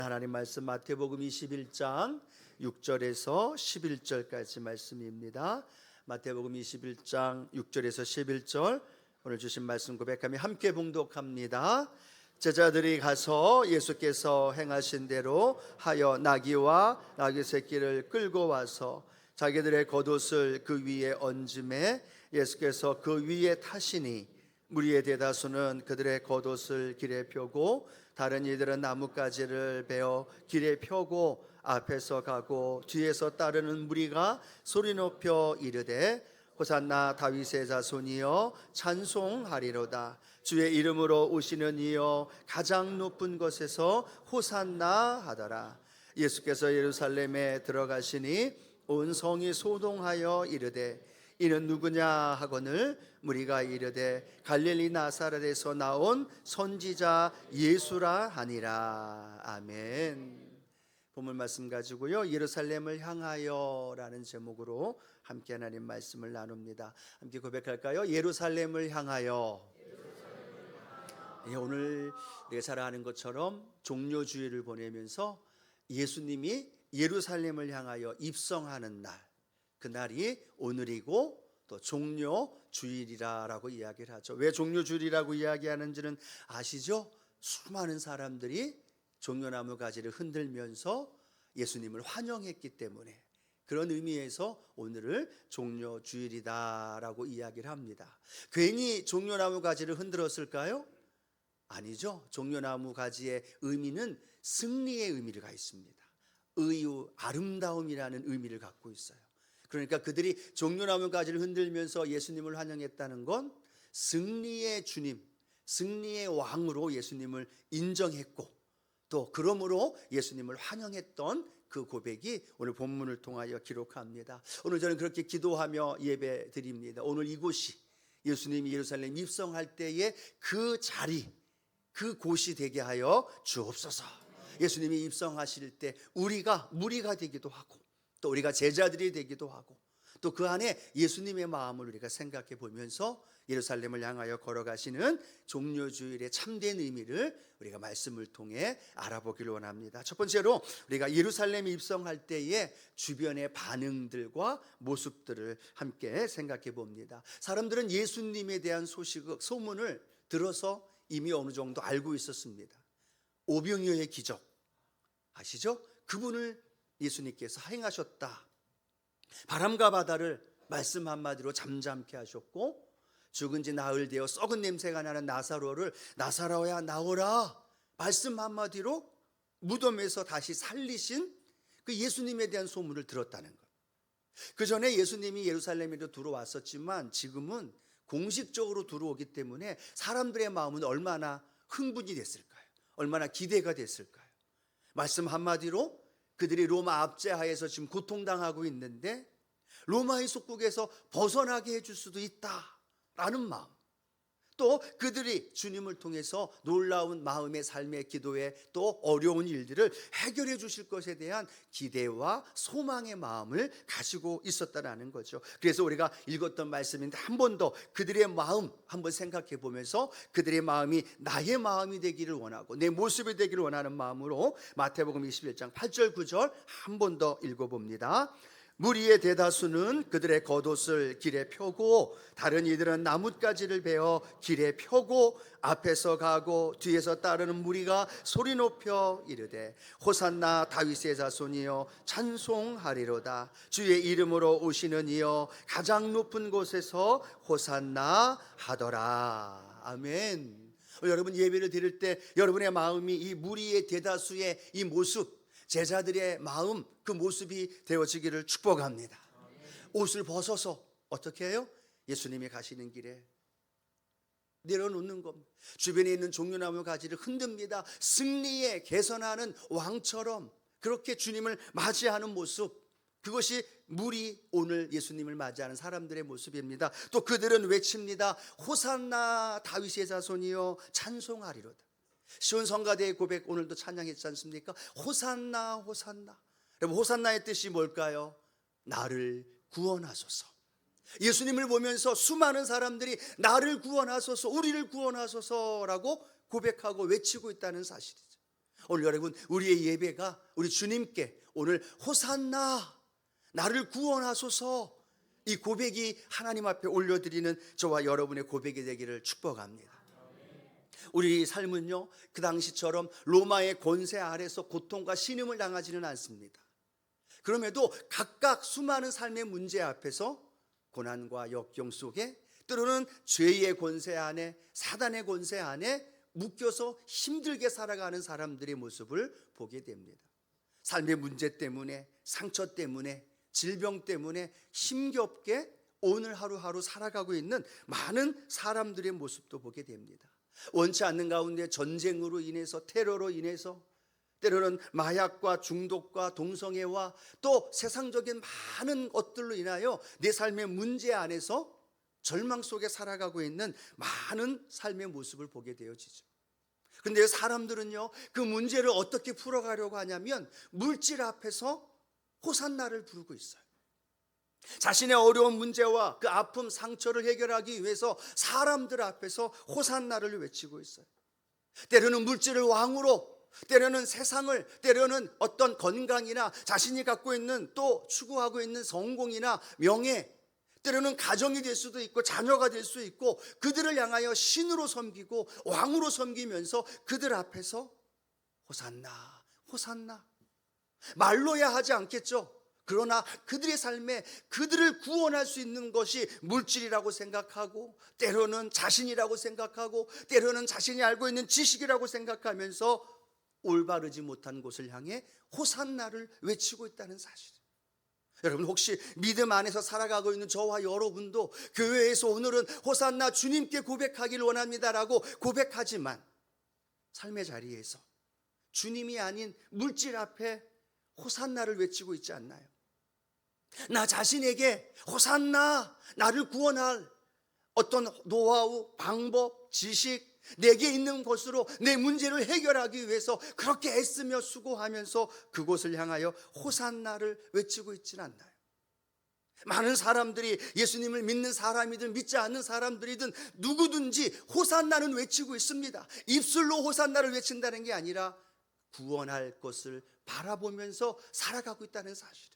하나님 말씀 마태복음 21장 6절에서 11절까지 말씀입니다. 마태복음 21장 6절에서 11절 오늘 주신 말씀 고백하며 함께 봉독합니다. 제자들이 가서 예수께서 행하신 대로 하여 나귀와 나귀 새끼를 끌고 와서 자기들의 겉옷을 그 위에 얹음에 예수께서 그 위에 타시니 무리의 대다수는 그들의 겉옷을 길에 펴고 다른 이들은 나뭇가지를 베어 길에 펴고 앞에서 가고 뒤에서 따르는 무리가 소리 높여 이르되 호산나 다윗의 자손이여 찬송하리로다. 주의 이름으로 오시는 이여 가장 높은 곳에서 호산나 하더라. 예수께서 예루살렘에 들어가시니 온 성이 소동하여 이르되 이는 누구냐 하거늘 무리가 이르되 갈릴리 나사렛에서 나온 선지자 예수라 하니라. 아멘. 본문 말씀 가지고요, 예루살렘을 향하여라는 제목으로 함께 하나님 말씀을 나눕니다. 함께 고백할까요? 예루살렘을 향하여. 오늘 우리가 잘 아는 것처럼 종료주일을 보내면서 예수님이 예루살렘을 향하여 입성하는 날, 그날이 오늘이고 또 종료주일이라고 이야기를 하죠. 왜 종료주일이라고 이야기하는지는 아시죠? 수많은 사람들이 종려나무 가지를 흔들면서 예수님을 환영했기 때문에 그런 의미에서 오늘을 종료주일이다라고 이야기를 합니다. 괜히 종려나무 가지를 흔들었을까요? 아니죠. 종려나무 가지의 의미는 승리의 의미가 있습니다. 의유, 아름다움이라는 의미를 갖고 있어요. 그러니까 그들이 종려나무 가지를 흔들면서 예수님을 환영했다는 건 승리의 주님, 승리의 왕으로 예수님을 인정했고 또 그러므로 예수님을 환영했던 그 고백이 오늘 본문을 통하여 기록합니다. 오늘 저는 그렇게 기도하며 예배 드립니다. 오늘 이곳이 예수님이 예루살렘 입성할 때의 그 자리, 그 곳이 되게 하여 주옵소서. 예수님이 입성하실 때 우리가 무리가 되기도 하고 또 우리가 제자들이 되기도 하고 또 그 안에 예수님의 마음을 우리가 생각해 보면서 예루살렘을 향하여 걸어가시는 종료주일의 참된 의미를 우리가 말씀을 통해 알아보기를 원합니다. 첫 번째로 우리가 예루살렘에 입성할 때의 주변의 반응들과 모습들을 함께 생각해 봅니다. 사람들은 예수님에 대한 소문을 들어서 이미 어느 정도 알고 있었습니다. 오병이어의 기적 아시죠? 그분을 예수님께서 행하셨다. 바람과 바다를 말씀 한마디로 잠잠케 하셨고 죽은 지 나흘 되어 썩은 냄새가 나는 나사로를 나사로야 나오라 말씀 한마디로 무덤에서 다시 살리신 그 예수님에 대한 소문을 들었다는 것. 그 전에 예수님이 예루살렘에도 들어왔었지만 지금은 공식적으로 들어오기 때문에 사람들의 마음은 얼마나 흥분이 됐을까요? 얼마나 기대가 됐을까요? 말씀 한마디로 그들이 로마 압제하에서 지금 고통당하고 있는데 로마의 속국에서 벗어나게 해줄 수도 있다라는 마음, 또 그들이 주님을 통해서 놀라운 마음의 삶의 기도에 또 어려운 일들을 해결해 주실 것에 대한 기대와 소망의 마음을 가지고 있었다는 거죠. 그래서 우리가 읽었던 말씀인데 한 번 더 그들의 마음 한번 생각해 보면서 그들의 마음이 나의 마음이 되기를 원하고 내 모습이 되기를 원하는 마음으로 마태복음 21장 8절 9절 한 번 더 읽어봅니다. 무리의 대다수는 그들의 겉옷을 길에 펴고 다른 이들은 나뭇가지를 베어 길에 펴고 앞에서 가고 뒤에서 따르는 무리가 소리 높여 이르되 호산나 다윗의 자손이여 찬송하리로다. 주의 이름으로 오시는 이여 가장 높은 곳에서 호산나 하더라. 아멘. 여러분 예배를 드릴 때 여러분의 마음이 이 무리의 대다수의 이 모습, 제자들의 마음, 그 모습이 되어지기를 축복합니다. 옷을 벗어서 어떻게 해요? 예수님이 가시는 길에 내려놓는 겁니다. 주변에 있는 종려나무 가지를 흔듭니다. 승리에 개선하는 왕처럼 그렇게 주님을 맞이하는 모습, 그것이 무리 오늘 예수님을 맞이하는 사람들의 모습입니다. 또 그들은 외칩니다. 호산나 다윗의 자손이여 찬송하리로다. 시온 성가대의 고백 오늘도 찬양했지 않습니까? 호산나 호산나. 여러분 호산나의 뜻이 뭘까요? 나를 구원하소서. 예수님을 보면서 수많은 사람들이 나를 구원하소서, 우리를 구원하소서라고 고백하고 외치고 있다는 사실이죠. 오늘 여러분, 우리의 예배가 우리 주님께 오늘 호산나 나를 구원하소서, 이 고백이 하나님 앞에 올려드리는 저와 여러분의 고백이 되기를 축복합니다. 우리 삶은요, 그 당시처럼 로마의 권세 아래서 고통과 신음을 당하지는 않습니다. 그럼에도 각각 수많은 삶의 문제 앞에서 고난과 역경 속에, 때로는 죄의 권세 안에, 사단의 권세 안에 묶여서 힘들게 살아가는 사람들의 모습을 보게 됩니다. 삶의 문제 때문에, 상처 때문에, 질병 때문에 힘겹게 오늘 하루하루 살아가고 있는 많은 사람들의 모습도 보게 됩니다. 원치 않는 가운데 전쟁으로 인해서, 테러로 인해서, 때로는 마약과 중독과 동성애와 또 세상적인 많은 것들로 인하여 내 삶의 문제 안에서 절망 속에 살아가고 있는 많은 삶의 모습을 보게 되어지죠. 그런데 사람들은요, 그 문제를 어떻게 풀어가려고 하냐면 물질 앞에서 호산나를 부르고 있어요. 자신의 어려운 문제와 그 아픔, 상처를 해결하기 위해서 사람들 앞에서 호산나를 외치고 있어요. 때로는 물질을 왕으로, 때로는 세상을, 때로는 어떤 건강이나 자신이 갖고 있는 또 추구하고 있는 성공이나 명예, 때로는 가정이 될 수도 있고 자녀가 될 수 있고, 그들을 향하여 신으로 섬기고 왕으로 섬기면서 그들 앞에서 호산나, 호산나, 말로야 하지 않겠죠. 그러나 그들의 삶에 그들을 구원할 수 있는 것이 물질이라고 생각하고, 때로는 자신이라고 생각하고, 때로는 자신이 알고 있는 지식이라고 생각하면서 올바르지 못한 곳을 향해 호산나를 외치고 있다는 사실. 여러분, 혹시 믿음 안에서 살아가고 있는 저와 여러분도 교회에서 오늘은 호산나 주님께 고백하기를 원합니다라고 고백하지만 삶의 자리에서 주님이 아닌 물질 앞에 호산나를 외치고 있지 않나요? 나 자신에게 호산나, 나를 구원할 어떤 노하우, 방법, 지식, 내게 있는 것으로 내 문제를 해결하기 위해서 그렇게 애쓰며 수고하면서 그곳을 향하여 호산나를 외치고 있지는 않나요? 많은 사람들이 예수님을 믿는 사람이든 믿지 않는 사람들이든 누구든지 호산나는 외치고 있습니다. 입술로 호산나를 외친다는 게 아니라 구원할 것을 바라보면서 살아가고 있다는 사실.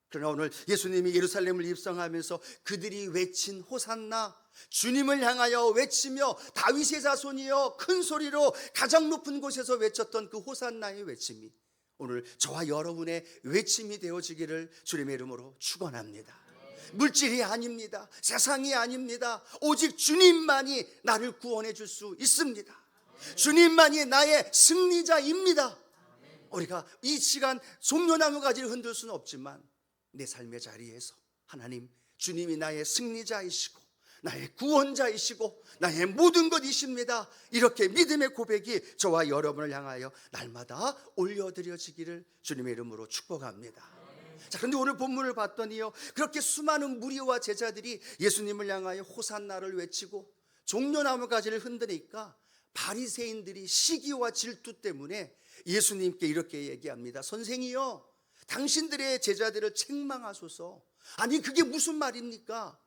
그러나 오늘 예수님이 예루살렘을 입성하면서 그들이 외친 호산나, 주님을 향하여 외치며 다윗의 자손이여 큰 소리로 가장 높은 곳에서 외쳤던 그 호산나의 외침이 오늘 저와 여러분의 외침이 되어지기를 주님의 이름으로 축원합니다. 물질이 아닙니다. 세상이 아닙니다. 오직 주님만이 나를 구원해 줄 수 있습니다. 주님만이 나의 승리자입니다. 우리가 이 시간 종려나무 가지를 흔들 수는 없지만 내 삶의 자리에서 하나님, 주님이 나의 승리자이시고 나의 구원자이시고 나의 모든 것이십니다. 이렇게 믿음의 고백이 저와 여러분을 향하여 날마다 올려드려지기를 주님의 이름으로 축복합니다. 자, 그런데 오늘 본문을 봤더니요, 그렇게 수많은 무리와 제자들이 예수님을 향하여 호산나를 외치고 종려나무 가지를 흔드니까 바리새인들이 시기와 질투 때문에 예수님께 이렇게 얘기합니다. 선생이요, 당신들의 제자들을 책망하소서. 아니, 그게 무슨 말입니까?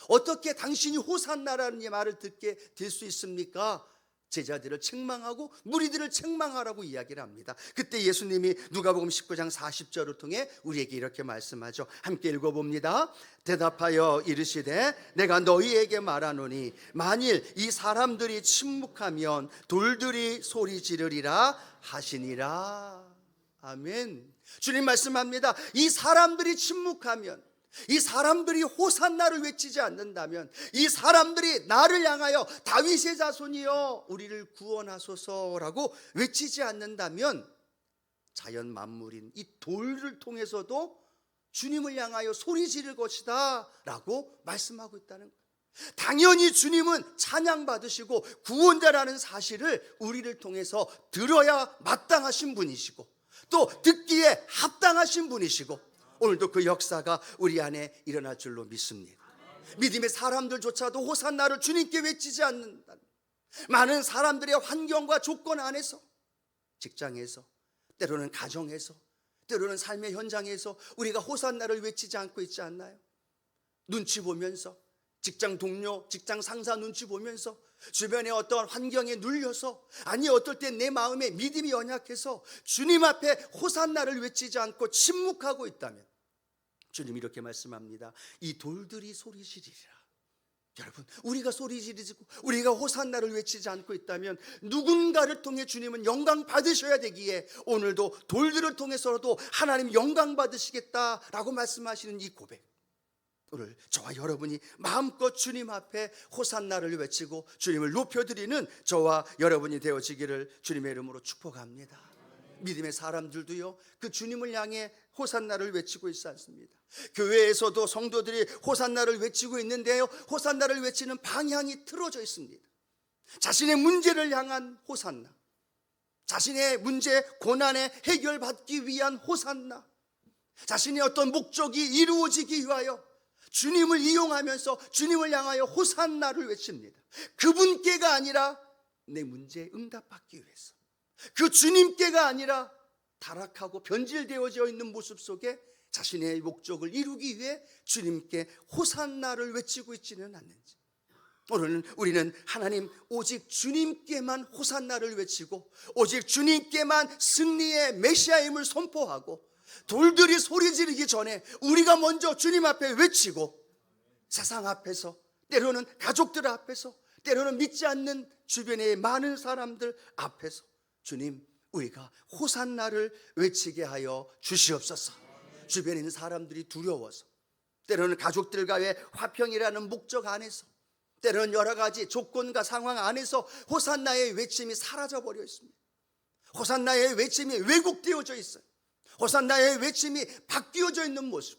어떻게 당신이 호산나라는 말을 듣게 될 수 있습니까? 제자들을 책망하고 무리들을 책망하라고 이야기를 합니다. 그때 예수님이 누가복음 19장 40절을 통해 우리에게 이렇게 말씀하죠. 함께 읽어봅니다. 대답하여 이르시되 내가 너희에게 말하노니 만일 이 사람들이 침묵하면 돌들이 소리 지르리라 하시니라. 아멘. 주님 말씀합니다. 이 사람들이 침묵하면, 이 사람들이 호산나를 외치지 않는다면, 이 사람들이 나를 향하여 다윗의 자손이여 우리를 구원하소서라고 외치지 않는다면 자연 만물인 이 돌을 통해서도 주님을 향하여 소리 지를 것이다 라고 말씀하고 있다는 거예요. 당연히 주님은 찬양받으시고 구원자라는 사실을 우리를 통해서 들어야 마땅하신 분이시고 또 듣기에 합당하신 분이시고 오늘도 그 역사가 우리 안에 일어날 줄로 믿습니다. 믿음의 사람들조차도 호산나를 주님께 외치지 않는다. 많은 사람들의 환경과 조건 안에서, 직장에서, 때로는 가정에서, 때로는 삶의 현장에서 우리가 호산나를 외치지 않고 있지 않나요? 눈치 보면서, 직장 동료, 직장 상사 눈치 보면서 주변의 어떠한 환경에 눌려서, 아니 어떨 때 내 마음에 믿음이 연약해서 주님 앞에 호산나를 외치지 않고 침묵하고 있다면 주님이 이렇게 말씀합니다. 이 돌들이 소리 지르리라. 여러분, 우리가 소리 지르고 우리가 호산나를 외치지 않고 있다면 누군가를 통해 주님은 영광 받으셔야 되기에 오늘도 돌들을 통해서라도 하나님 영광 받으시겠다라고 말씀하시는 이 고백, 오늘 저와 여러분이 마음껏 주님 앞에 호산나를 외치고 주님을 높여드리는 저와 여러분이 되어지기를 주님의 이름으로 축복합니다. 믿음의 사람들도요, 그 주님을 향해 호산나를 외치고 있지 않습니다. 교회에서도 성도들이 호산나를 외치고 있는데요, 호산나를 외치는 방향이 틀어져 있습니다. 자신의 문제를 향한 호산나, 자신의 문제 고난에 해결받기 위한 호산나, 자신의 어떤 목적이 이루어지기 위하여 주님을 이용하면서 주님을 향하여 호산나를 외칩니다. 그분께가 아니라 내 문제에 응답받기 위해서, 그 주님께가 아니라 타락하고 변질되어져 있는 모습 속에 자신의 목적을 이루기 위해 주님께 호산나를 외치고 있지는 않는지, 오늘은 우리는 하나님 오직 주님께만 호산나를 외치고 오직 주님께만 승리의 메시아임을 선포하고 돌들이 소리 지르기 전에 우리가 먼저 주님 앞에 외치고 세상 앞에서, 때로는 가족들 앞에서, 때로는 믿지 않는 주변의 많은 사람들 앞에서 주님, 우리가 호산나를 외치게 하여 주시옵소서. 주변에 있는 사람들이 두려워서, 때로는 가족들과의 화평이라는 목적 안에서, 때로는 여러 가지 조건과 상황 안에서 호산나의 외침이 사라져 버려 있습니다. 호산나의 외침이 왜곡되어져 있어요. 호산나의 외침이 바뀌어져 있는 모습.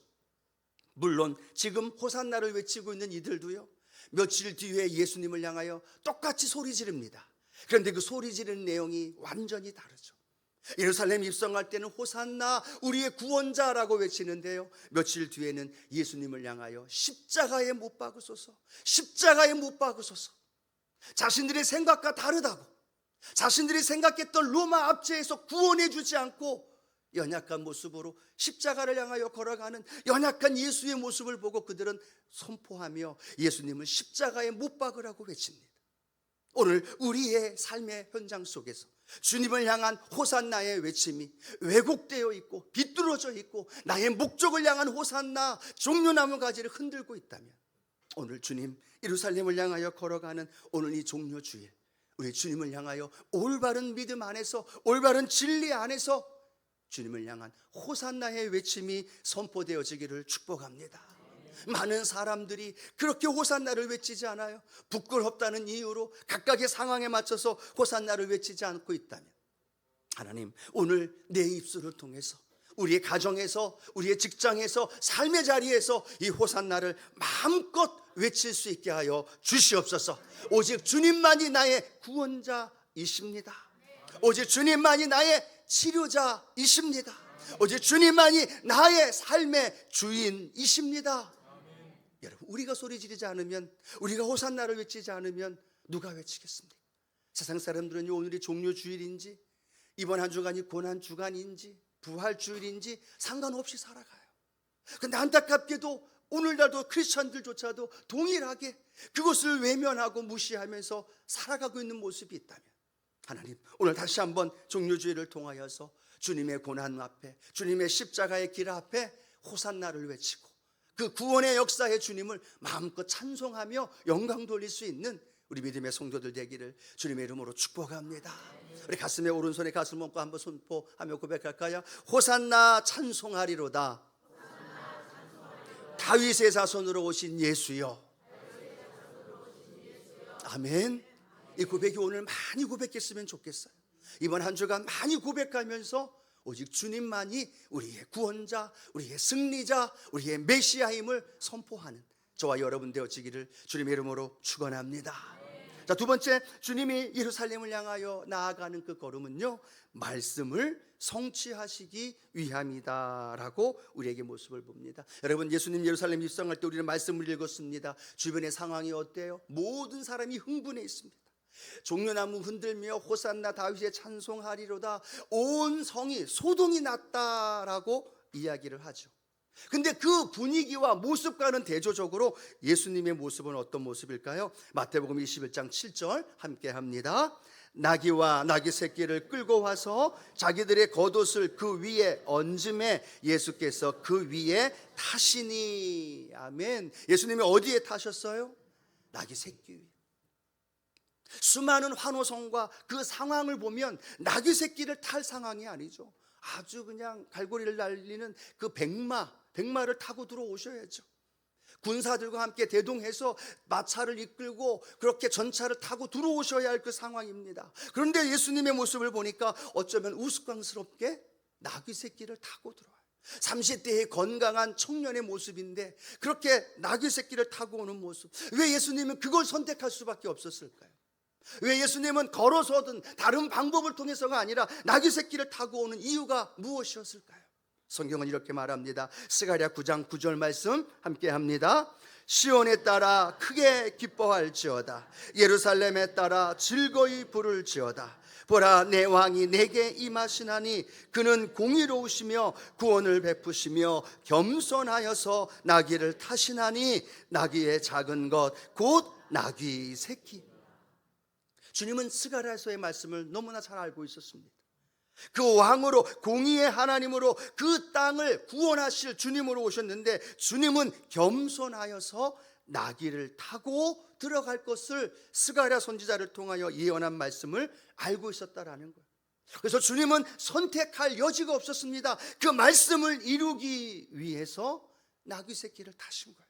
물론 지금 호산나를 외치고 있는 이들도요, 며칠 뒤에 예수님을 향하여 똑같이 소리 지릅니다. 그런데 그 소리 지르는 내용이 완전히 다르죠. 예루살렘 입성할 때는 호산나 우리의 구원자라고 외치는데요, 며칠 뒤에는 예수님을 향하여 십자가에 못 박으소서, 십자가에 못 박으소서. 자신들의 생각과 다르다고, 자신들이 생각했던 로마 압제에서 구원해 주지 않고 연약한 모습으로 십자가를 향하여 걸어가는 연약한 예수의 모습을 보고 그들은 선포하며 예수님을 십자가에 못 박으라고 외칩니다. 오늘 우리의 삶의 현장 속에서 주님을 향한 호산나의 외침이 왜곡되어 있고 비뚤어져 있고 나의 목적을 향한 호산나 종려나무 가지를 흔들고 있다면, 오늘 주님 예루살렘을 향하여 걸어가는 오늘 이 종려주일, 우리 주님을 향하여 올바른 믿음 안에서, 올바른 진리 안에서 주님을 향한 호산나의 외침이 선포되어지기를 축복합니다. 많은 사람들이 그렇게 호산나를 외치지 않아요. 부끄럽다는 이유로 각각의 상황에 맞춰서 호산나를 외치지 않고 있다면, 하나님 오늘 내 입술을 통해서 우리의 가정에서, 우리의 직장에서, 삶의 자리에서 이 호산나를 마음껏 외칠 수 있게 하여 주시옵소서. 오직 주님만이 나의 구원자이십니다. 오직 주님만이 나의 치료자이십니다. 오직 주님만이 나의 삶의 주인이십니다. 여러분, 우리가 소리 지르지 않으면, 우리가 호산나를 외치지 않으면 누가 외치겠습니까? 세상 사람들은 오늘이 종료주일인지, 이번 한 주간이 고난주간인지, 부활주일인지 상관없이 살아가요. 그런데 안타깝게도 오늘날도 크리스천들조차도 동일하게 그것을 외면하고 무시하면서 살아가고 있는 모습이 있다면, 하나님 오늘 다시 한번 종료주일을 통하여서 주님의 고난 앞에, 주님의 십자가의 길 앞에 호산나를 외치고 그 구원의 역사의 주님을 마음껏 찬송하며 영광 돌릴 수 있는 우리 믿음의 성도들 되기를 주님의 이름으로 축복합니다. 우리 가슴에 오른손에 가슴 얹고 한번 선포하며 고백할까요? 호산나 찬송하리로다. 다윗의 자손으로 오신 예수여. 아멘. 이 고백이 오늘 많이 고백했으면 좋겠어요. 이번 한 주간 많이 고백하면서 오직 주님만이 우리의 구원자, 우리의 승리자, 우리의 메시아임을 선포하는 저와 여러분 되어지기를 주님의 이름으로 축원합니다. 자, 두 번째, 주님이 예루살렘을 향하여 나아가는 그 걸음은요, 말씀을 성취하시기 위함이다라고 우리에게 모습을 봅니다. 여러분, 예수님 예루살렘 입성할 때 우리는 말씀을 읽었습니다. 주변의 상황이 어때요? 모든 사람이 흥분해 있습니다. 종려나무 흔들며 호산나 다윗의 찬송하리로다. 온 성이 소동이 났다라고 이야기를 하죠. 근데 그 분위기와 모습과는 대조적으로 예수님의 모습은 어떤 모습일까요? 마태복음 21장 7절 함께 합니다. 나귀와 나귀 새끼를 끌고 와서 자기들의 겉옷을 그 위에 얹음에 예수께서 그 위에 타시니. 아멘. 예수님이 어디에 타셨어요? 나귀 새끼 위에. 수많은 환호성과 그 상황을 보면 나귀 새끼를 탈 상황이 아니죠. 아주 그냥 갈고리를 날리는 그 백마를 타고 들어오셔야죠. 군사들과 함께 대동해서 마차를 이끌고 그렇게 전차를 타고 들어오셔야 할 그 상황입니다. 그런데 예수님의 모습을 보니까 어쩌면 우스꽝스럽게 나귀 새끼를 타고 들어와요. 30대의 건강한 청년의 모습인데 그렇게 나귀 새끼를 타고 오는 모습. 왜 예수님은 그걸 선택할 수밖에 없었을까요? 왜 예수님은 걸어서든 다른 방법을 통해서가 아니라 나귀 새끼를 타고 오는 이유가 무엇이었을까요? 성경은 이렇게 말합니다. 스가랴 9장 9절 말씀 함께 합니다. 시온에 따라 크게 기뻐할지어다. 예루살렘에 따라 즐거이 부를지어다. 보라, 내 왕이 내게 임하시나니 그는 공의로우시며 구원을 베푸시며 겸손하여서 나귀를 타시나니 나귀의 작은 것 곧 나귀 새끼. 주님은 스가랴서의 말씀을 너무나 잘 알고 있었습니다. 그 왕으로, 공의의 하나님으로 그 땅을 구원하실 주님으로 오셨는데 주님은 겸손하여서 나귀를 타고 들어갈 것을 스가랴 선지자를 통하여 예언한 말씀을 알고 있었다라는 거예요. 그래서 주님은 선택할 여지가 없었습니다. 그 말씀을 이루기 위해서 나귀 새끼를 타신 거예요.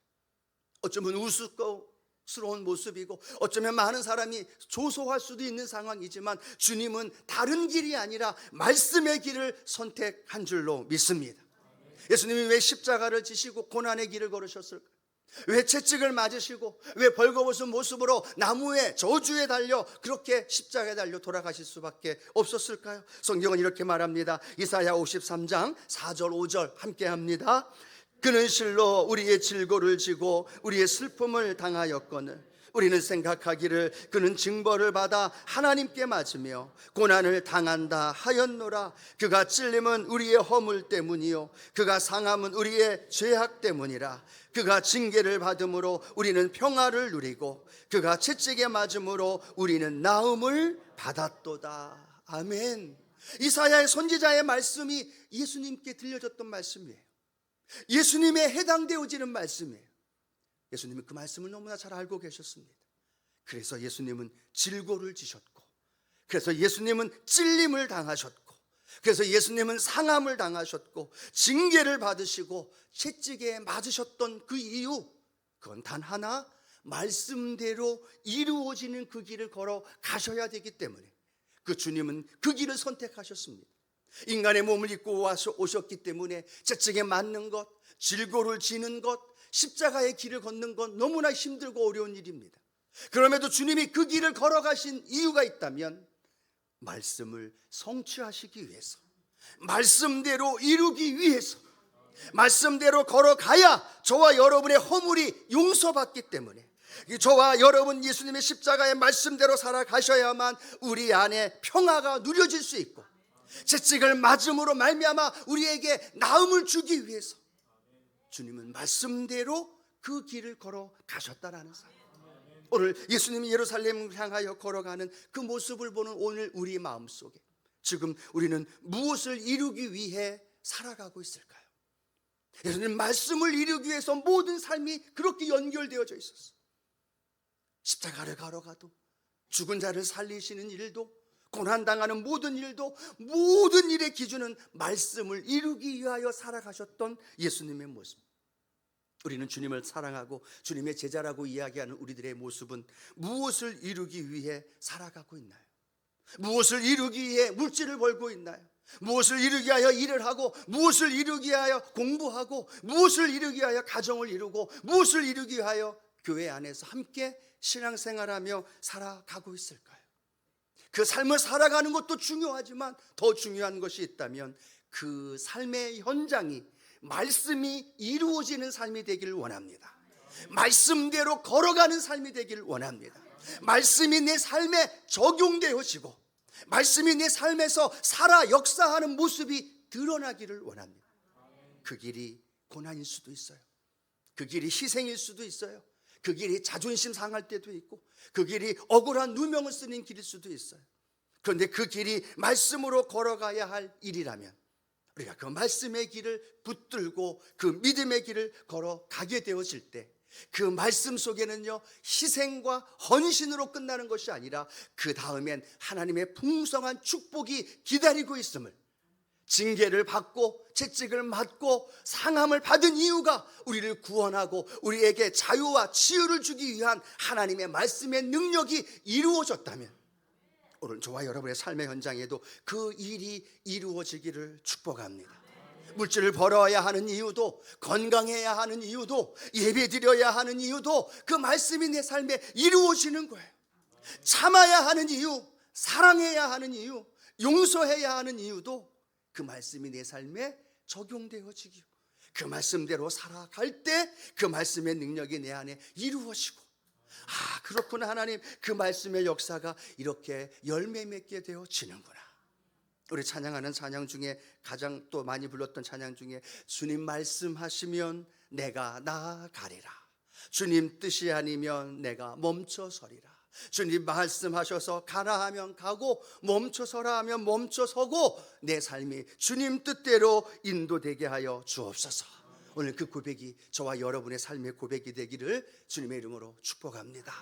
어쩌면 우스꽝스러운 모습이고 어쩌면 많은 사람이 조소할 수도 있는 상황이지만 주님은 다른 길이 아니라 말씀의 길을 선택한 줄로 믿습니다. 예수님이 왜 십자가를 지시고 고난의 길을 걸으셨을까요? 왜 채찍을 맞으시고 왜 벌거벗은 모습으로 나무에 저주에 달려 그렇게 십자가에 달려 돌아가실 수밖에 없었을까요? 성경은 이렇게 말합니다. 이사야 53장 4절 5절 함께 합니다. 그는 실로 우리의 질고를 지고 우리의 슬픔을 당하였거늘 우리는 생각하기를 그는 징벌을 받아 하나님께 맞으며 고난을 당한다 하였노라. 그가 찔림은 우리의 허물 때문이요 그가 상함은 우리의 죄악 때문이라. 그가 징계를 받음으로 우리는 평화를 누리고 그가 채찍에 맞음으로 우리는 나음을 받았도다. 아멘. 이사야의 선지자의 말씀이 예수님께 들려졌던 말씀이에요. 예수님에 해당되어지는 말씀이에요. 예수님은 그 말씀을 너무나 잘 알고 계셨습니다. 그래서 예수님은 질고를 지셨고 그래서 예수님은 찔림을 당하셨고 그래서 예수님은 상함을 당하셨고 징계를 받으시고 채찍에 맞으셨던 그 이유, 그건 단 하나, 말씀대로 이루어지는 그 길을 걸어 가셔야 되기 때문에 그 주님은 그 길을 선택하셨습니다. 인간의 몸을 입고 오셨기 때문에 채찍에 맞는 것, 질고를 지는 것, 십자가의 길을 걷는 건 너무나 힘들고 어려운 일입니다. 그럼에도 주님이 그 길을 걸어가신 이유가 있다면 말씀을 성취하시기 위해서, 말씀대로 이루기 위해서, 말씀대로 걸어가야 저와 여러분의 허물이 용서받기 때문에 저와 여러분 예수님의 십자가의 말씀대로 살아가셔야만 우리 안에 평화가 누려질 수 있고 채찍을 맞음으로 말미암아 우리에게 나음을 주기 위해서 주님은 말씀대로 그 길을 걸어 가셨다라는 사실. 오늘 예수님이 예루살렘을 향하여 걸어가는 그 모습을 보는 오늘 우리 마음속에 지금 우리는 무엇을 이루기 위해 살아가고 있을까요? 예수님 말씀을 이루기 위해서 모든 삶이 그렇게 연결되어져 있었어요. 십자가를 걸어가도 죽은 자를 살리시는 일도 고난당하는 모든 일도 모든 일의 기준은 말씀을 이루기 위하여 살아가셨던 예수님의 모습. 우리는 주님을 사랑하고 주님의 제자라고 이야기하는 우리들의 모습은 무엇을 이루기 위해 살아가고 있나요? 무엇을 이루기 위해 물질을 벌고 있나요? 무엇을 이루기 위하여 일을 하고 무엇을 이루기 위하여 공부하고 무엇을 이루기 위하여 가정을 이루고 무엇을 이루기 위하여 교회 안에서 함께 신앙생활하며 살아가고 있을까요? 그 삶을 살아가는 것도 중요하지만 더 중요한 것이 있다면 그 삶의 현장이 말씀이 이루어지는 삶이 되기를 원합니다. 말씀대로 걸어가는 삶이 되기를 원합니다. 말씀이 내 삶에 적용되어지고 말씀이 내 삶에서 살아 역사하는 모습이 드러나기를 원합니다. 그 길이 고난일 수도 있어요. 그 길이 희생일 수도 있어요. 그 길이 자존심 상할 때도 있고, 그 길이 억울한 누명을 쓰는 길일 수도 있어요. 그런데 그 길이 말씀으로 걸어가야 할 일이라면 우리가 그 말씀의 길을 붙들고 그 믿음의 길을 걸어가게 되어질 때, 그 말씀 속에는요, 희생과 헌신으로 끝나는 것이 아니라 그 다음엔 하나님의 풍성한 축복이 기다리고 있음을, 징계를 받고 채찍을 맞고 상함을 받은 이유가 우리를 구원하고 우리에게 자유와 치유를 주기 위한 하나님의 말씀의 능력이 이루어졌다면, 오늘 저와 여러분의 삶의 현장에도 그 일이 이루어지기를 축복합니다. 물질을 벌어야 하는 이유도, 건강해야 하는 이유도, 예배드려야 하는 이유도 그 말씀이 내 삶에 이루어지는 거예요. 참아야 하는 이유, 사랑해야 하는 이유, 용서해야 하는 이유도 그 말씀이 내 삶에 적용되어지고, 그 말씀대로 살아갈 때 그 말씀의 능력이 내 안에 이루어지고, 아, 그렇구나, 하나님, 그 말씀의 역사가 이렇게 열매 맺게 되어지는구나. 우리 찬양하는 찬양 중에 가장 또 많이 불렀던 찬양 중에 주님 말씀하시면 내가 나아가리라, 주님 뜻이 아니면 내가 멈춰서리라, 주님 말씀하셔서 가라 하면 가고 멈춰서라 하면 멈춰서고 내 삶이 주님 뜻대로 인도되게 하여 주옵소서. 오늘 그 고백이 저와 여러분의 삶의 고백이 되기를 주님의 이름으로 축복합니다.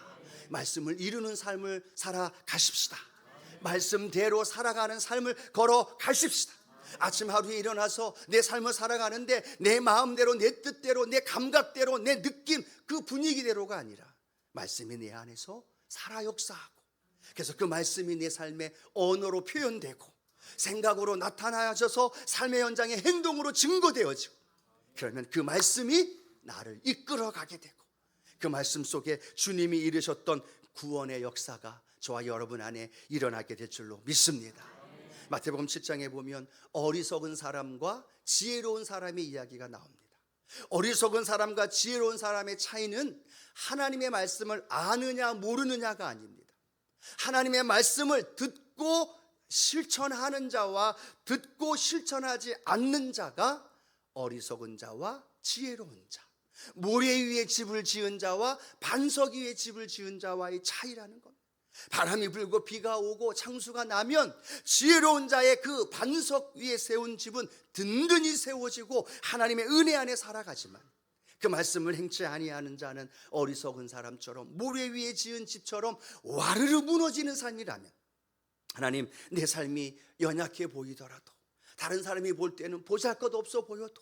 말씀을 이루는 삶을 살아가십시다. 말씀대로 살아가는 삶을 걸어가십시다. 아침 하루에 일어나서 내 삶을 살아가는데 내 마음대로, 내 뜻대로, 내 감각대로, 내 느낌, 그 분위기대로가 아니라 말씀이 내 안에서 살아 역사하고, 그래서 그 말씀이 내 삶의 언어로 표현되고 생각으로 나타나져서 삶의 현장의 행동으로 증거되어지고, 그러면 그 말씀이 나를 이끌어가게 되고, 그 말씀 속에 주님이 이루셨던 구원의 역사가 저와 여러분 안에 일어나게 될 줄로 믿습니다. 마태복음 7장에 보면 어리석은 사람과 지혜로운 사람의 이야기가 나옵니다. 어리석은 사람과 지혜로운 사람의 차이는 하나님의 말씀을 아느냐 모르느냐가 아닙니다. 하나님의 말씀을 듣고 실천하는 자와 듣고 실천하지 않는 자가 어리석은 자와 지혜로운 자, 모래 위에 집을 지은 자와 반석 위에 집을 지은 자와의 차이라는 겁니다. 바람이 불고 비가 오고 창수가 나면 지혜로운 자의 그 반석 위에 세운 집은 든든히 세워지고 하나님의 은혜 안에 살아가지만, 그 말씀을 행치 아니하는 자는 어리석은 사람처럼 모래 위에 지은 집처럼 와르르 무너지는 삶이라면, 하나님, 내 삶이 연약해 보이더라도, 다른 사람이 볼 때는 보잘것없어 보여도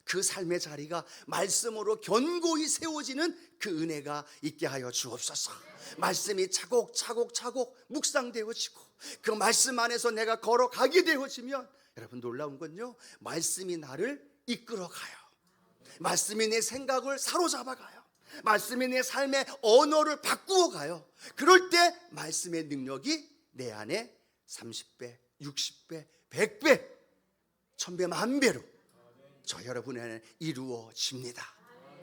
그 삶의 자리가 말씀으로 견고히 세워지는 그 은혜가 있게 하여 주옵소서. 말씀이 차곡차곡 묵상되어지고 그 말씀 안에서 내가 걸어가게 되어지면, 여러분, 놀라운 건요, 말씀이 나를 이끌어가요. 말씀이 내 생각을 사로잡아가요. 말씀이 내 삶의 언어를 바꾸어가요. 그럴 때 말씀의 능력이 내 안에 30배, 60배, 100배, 1000배, 만배로 저 여러분에게 이루어집니다.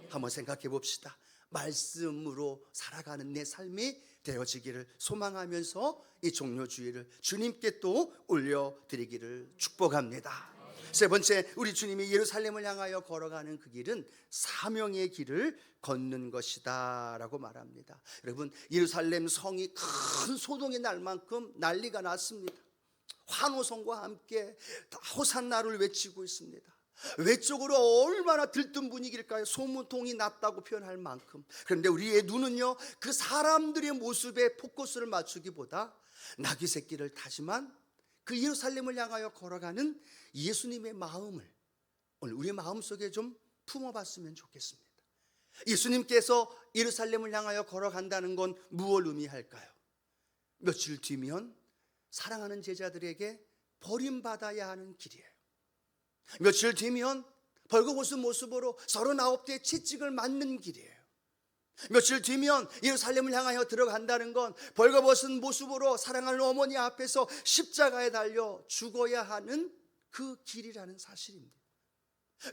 한번 생각해 봅시다. 말씀으로 살아가는 내 삶이 되어지기를 소망하면서 이 종료주의를 주님께 또 올려드리기를 축복합니다. 세 번째, 우리 주님이 예루살렘을 향하여 걸어가는 그 길은 사명의 길을 걷는 것이다 라고 말합니다. 여러분, 예루살렘 성이 큰 소동이 날 만큼 난리가 났습니다. 환호성과 함께 호산나를 외치고 있습니다. 외적으로 얼마나 들뜬 분위기일까요? 소문통이 났다고 표현할 만큼. 그런데 우리의 눈은요, 그 사람들의 모습에 포커스를 맞추기보다 나귀 새끼를 타지만 그 예루살렘을 향하여 걸어가는 예수님의 마음을 오늘 우리 마음속에 좀 품어봤으면 좋겠습니다. 예수님께서 예루살렘을 향하여 걸어간다는 건 무엇을 의미할까요? 며칠 뒤면 사랑하는 제자들에게 버림받아야 하는 길이에요. 며칠 뒤면 벌거벗은 모습으로 39대의 채찍을 맞는 길이에요. 며칠 뒤면 예루살렘을 향하여 들어간다는 건 벌거벗은 모습으로 사랑하는 어머니 앞에서 십자가에 달려 죽어야 하는 그 길이라는 사실입니다.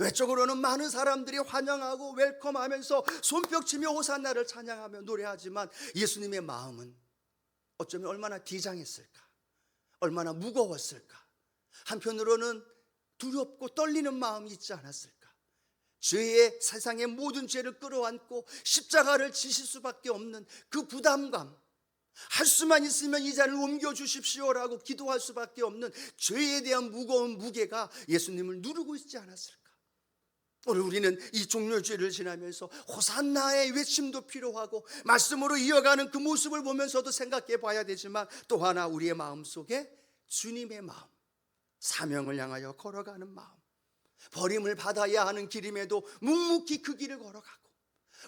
외적으로는 많은 사람들이 환영하고 웰컴하면서 손뼉치며 호산나를 찬양하며 노래하지만 예수님의 마음은 어쩌면 얼마나 비장했을까, 얼마나 무거웠을까, 한편으로는 두렵고 떨리는 마음이 있지 않았을까. 죄의 세상의 모든 죄를 끌어안고 십자가를 지실 수밖에 없는 그 부담감, 할 수만 있으면 이 자를 옮겨주십시오라고 기도할 수밖에 없는 죄에 대한 무거운 무게가 예수님을 누르고 있지 않았을까? 오늘 우리는 이 종려주의를 지나면서 호산나의 외침도 필요하고 말씀으로 이어가는 그 모습을 보면서도 생각해 봐야 되지만, 또 하나 우리의 마음속에 주님의 마음, 사명을 향하여 걸어가는 마음, 버림을 받아야 하는 길임에도 묵묵히 그 길을 걸어가고,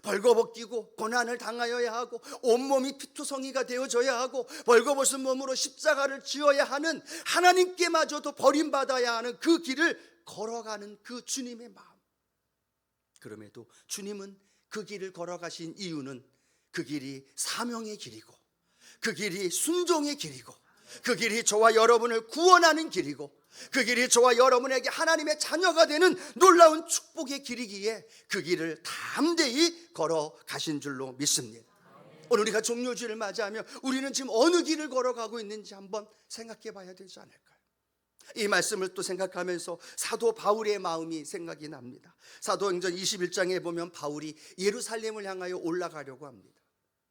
벌거벗기고 고난을 당하여야 하고 온몸이 피투성이가 되어져야 하고 벌거벗은 몸으로 십자가를 지어야 하는, 하나님께마저도 버림받아야 하는 그 길을 걸어가는 그 주님의 마음. 그럼에도 주님은 그 길을 걸어가신 이유는 그 길이 사명의 길이고, 그 길이 순종의 길이고, 그 길이 저와 여러분을 구원하는 길이고, 그 길이 저와 여러분에게 하나님의 자녀가 되는 놀라운 축복의 길이기에 그 길을 담대히 걸어가신 줄로 믿습니다. 오늘 우리가 종료주일을 맞이하며 우리는 지금 어느 길을 걸어가고 있는지 한번 생각해 봐야 되지 않을까요? 이 말씀을 또 생각하면서 사도 바울의 마음이 생각이 납니다. 사도행전 21장에 보면 바울이 예루살렘을 향하여 올라가려고 합니다.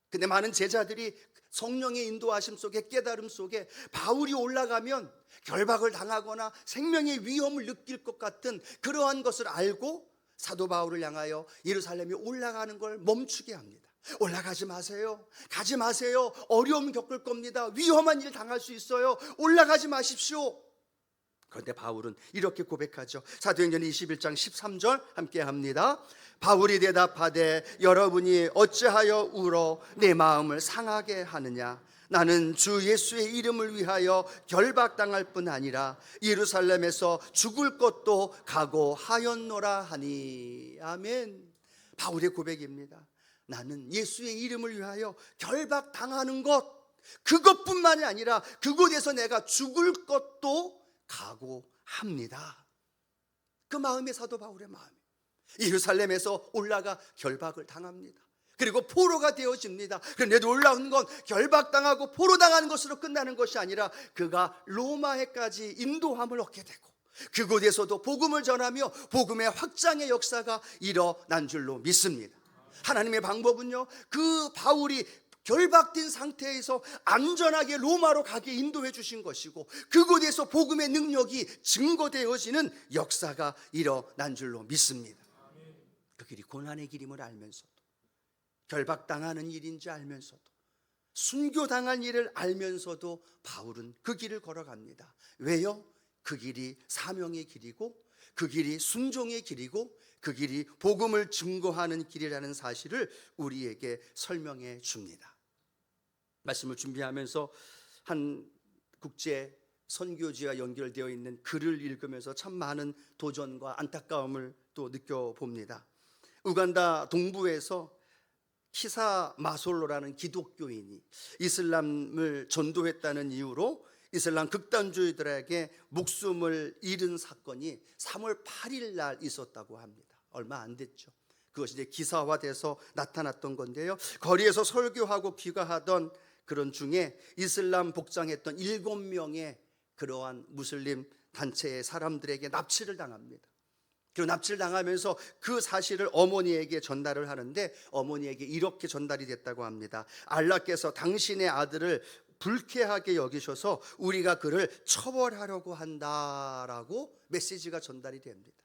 근데 많은 제자들이 성령의 인도하심 속에, 깨달음 속에 바울이 올라가면 결박을 당하거나 생명의 위험을 느낄 것 같은 그러한 것을 알고 사도 바울을 향하여 예루살렘에 올라가는 걸 멈추게 합니다. 올라가지 마세요. 가지 마세요. 어려움 겪을 겁니다. 위험한 일 당할 수 있어요. 올라가지 마십시오. 그런데 바울은 이렇게 고백하죠. 사도행전 21장 13절 함께 합니다. 바울이 대답하되 여러분이 어찌하여 울어 내 마음을 상하게 하느냐? 나는 주 예수의 이름을 위하여 결박당할 뿐 아니라 예루살렘에서 죽을 것도 각오하였노라 하니. 아멘. 바울의 고백입니다. 나는 예수의 이름을 위하여 결박당하는 것, 그것뿐만이 아니라 그곳에서 내가 죽을 것도 각오합니다. 그 마음이 사도 바울의 마음이. 예루살렘에서 올라가 결박을 당합니다. 그리고 포로가 되어집니다. 그런데 놀라운 건 결박당하고 포로당하는 것으로 끝나는 것이 아니라 그가 로마에까지 인도함을 얻게 되고 그곳에서도 복음을 전하며 복음의 확장의 역사가 일어난 줄로 믿습니다. 하나님의 방법은요, 그 바울이 결박된 상태에서 안전하게 로마로 가게 인도해 주신 것이고 그곳에서 복음의 능력이 증거되어지는 역사가 일어난 줄로 믿습니다. 그 길이 고난의 길임을 알면서도, 결박당하는 일인지 알면서도, 순교당할 일을 알면서도 바울은 그 길을 걸어갑니다. 왜요? 그 길이 사명의 길이고 그 길이 순종의 길이고 그 길이 복음을 증거하는 길이라는 사실을 우리에게 설명해 줍니다. 말씀을 준비하면서 한 국제 선교지와 연결되어 있는 글을 읽으면서 참 많은 도전과 안타까움을 또 느껴봅니다. 우간다 동부에서 키사 마솔로라는 기독교인이 이슬람을 전도했다는 이유로 이슬람 극단주의들에게 목숨을 잃은 사건이 3월 8일 날 있었다고 합니다. 얼마 안 됐죠. 그것이 이제 기사화돼서 나타났던 건데요. 거리에서 설교하고 귀가하던 그런 중에 이슬람 복장했던 7명의 그러한 무슬림 단체의 사람들에게 납치를 당합니다. 그리고 납치를 당하면서 그 사실을 어머니에게 전달을 하는데 어머니에게 이렇게 전달이 됐다고 합니다. 알라께서 당신의 아들을 불쾌하게 여기셔서 우리가 그를 처벌하려고 한다라고 메시지가 전달이 됩니다.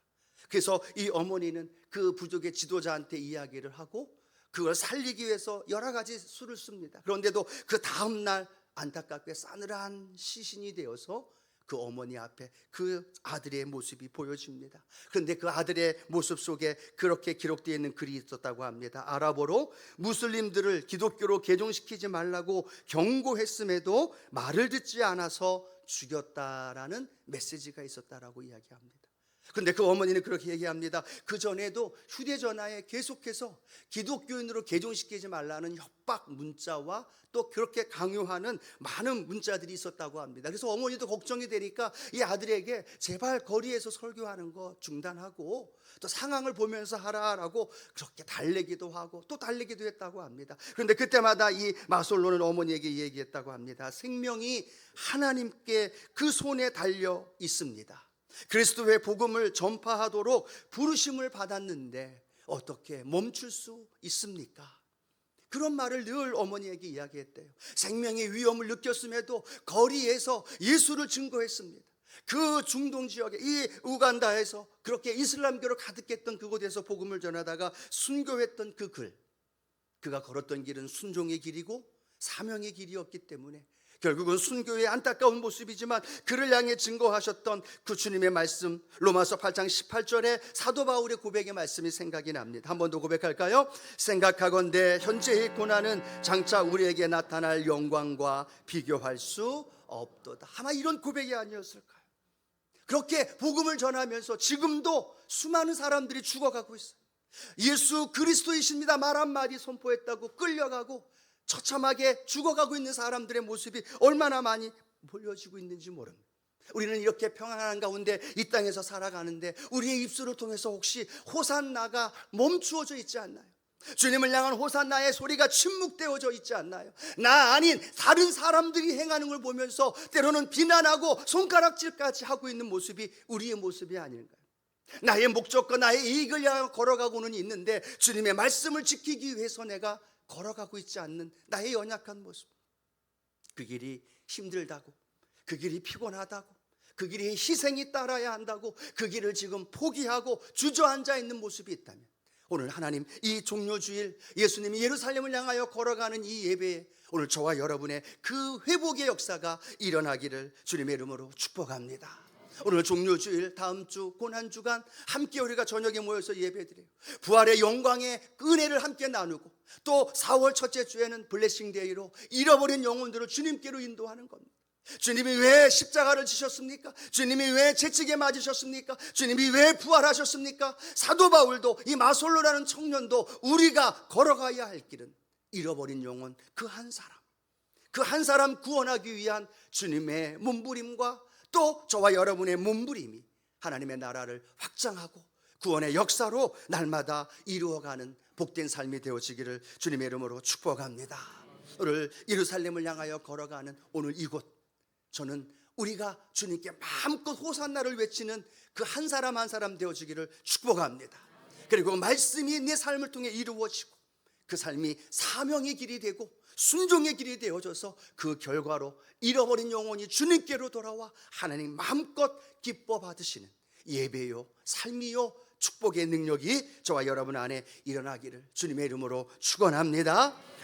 그래서 이 어머니는 그 부족의 지도자한테 이야기를 하고 그걸 살리기 위해서 여러 가지 수를 씁니다. 그런데도 그 다음날 안타깝게 싸늘한 시신이 되어서 그 어머니 앞에 그 아들의 모습이 보여집니다. 그런데 그 아들의 모습 속에 그렇게 기록되어 있는 글이 있었다고 합니다. 아랍어로 무슬림들을 기독교로 개종시키지 말라고 경고했음에도 말을 듣지 않아서 죽였다라는 메시지가 있었다라고 이야기합니다. 그런데 그 어머니는 그렇게 얘기합니다. 그 전에도 휴대전화에 계속해서 기독교인으로 개종시키지 말라는 협박 문자와 또 그렇게 강요하는 많은 문자들이 있었다고 합니다. 그래서 어머니도 걱정이 되니까 이 아들에게 제발 거리에서 설교하는 거 중단하고 또 상황을 보면서 하라라고 그렇게 달래기도 하고 또 달래기도 했다고 합니다. 그런데 그때마다 이 마솔로는 어머니에게 얘기했다고 합니다. 생명이 하나님께 그 손에 달려 있습니다. 그리스도의 복음을 전파하도록 부르심을 받았는데 어떻게 멈출 수 있습니까? 그런 말을 늘 어머니에게 이야기했대요. 생명의 위험을 느꼈음에도 거리에서 예수를 증거했습니다. 그 중동 지역에, 이 우간다에서 그렇게 이슬람교로 가득했던 그곳에서 복음을 전하다가 순교했던 그 글, 그가 걸었던 길은 순종의 길이고 사명의 길이었기 때문에 결국은 순교의 안타까운 모습이지만 그를 향해 증거하셨던 그 주님의 말씀, 로마서 8장 18절에 사도 바울의 고백의 말씀이 생각이 납니다. 한 번 더 고백할까요? 생각하건대 현재의 고난은 장차 우리에게 나타날 영광과 비교할 수 없도다. 아마 이런 고백이 아니었을까요? 그렇게 복음을 전하면서 지금도 수많은 사람들이 죽어가고 있어요. 예수 그리스도이십니다 말 한마디 선포했다고 끌려가고 처참하게 죽어가고 있는 사람들의 모습이 얼마나 많이 보여지고 있는지 모릅니다. 우리는 이렇게 평안한 가운데 이 땅에서 살아가는데 우리의 입술을 통해서 혹시 호산나가 멈추어져 있지 않나요? 주님을 향한 호산나의 소리가 침묵되어져 있지 않나요? 나 아닌 다른 사람들이 행하는 걸 보면서 때로는 비난하고 손가락질까지 하고 있는 모습이 우리의 모습이 아닌가요? 나의 목적과 나의 이익을 향해 걸어가고는 있는데 주님의 말씀을 지키기 위해서 내가 걸어가고 있지 않는 나의 연약한 모습, 그 길이 힘들다고, 그 길이 피곤하다고, 그 길이 희생이 따라야 한다고 그 길을 지금 포기하고 주저앉아 있는 모습이 있다면 오늘 하나님 이 종료주일 예수님이 예루살렘을 향하여 걸어가는 이 예배에 오늘 저와 여러분의 그 회복의 역사가 일어나기를 주님의 이름으로 축복합니다. 오늘 종료주일 다음 주 고난주간 함께 우리가 저녁에 모여서 예배드려요. 부활의 영광의 은혜를 함께 나누고 또 4월 첫째 주에는 블레싱 데이로 잃어버린 영혼들을 주님께로 인도하는 겁니다. 주님이 왜 십자가를 지셨습니까? 주님이 왜 채찍에 맞으셨습니까? 주님이 왜 부활하셨습니까? 사도 바울도 이 마솔로라는 청년도 우리가 걸어가야 할 길은 잃어버린 영혼 그 한 사람 구원하기 위한 주님의 몸부림과 또 저와 여러분의 몸부림이 하나님의 나라를 확장하고 구원의 역사로 날마다 이루어가는 복된 삶이 되어지기를 주님의 이름으로 축복합니다. 오늘 예루살렘을 향하여 걸어가는 오늘 이곳, 저는 우리가 주님께 마음껏 호산나를 외치는 그 한 사람 한 사람 되어지기를 축복합니다. 그리고 말씀이 내 삶을 통해 이루어지고 그 삶이 사명의 길이 되고 순종의 길이 되어져서 그 결과로 잃어버린 영혼이 주님께로 돌아와 하나님 마음껏 기뻐 받으시는 예배요 삶이요 축복의 능력이 저와 여러분 안에 일어나기를 주님의 이름으로 축원합니다.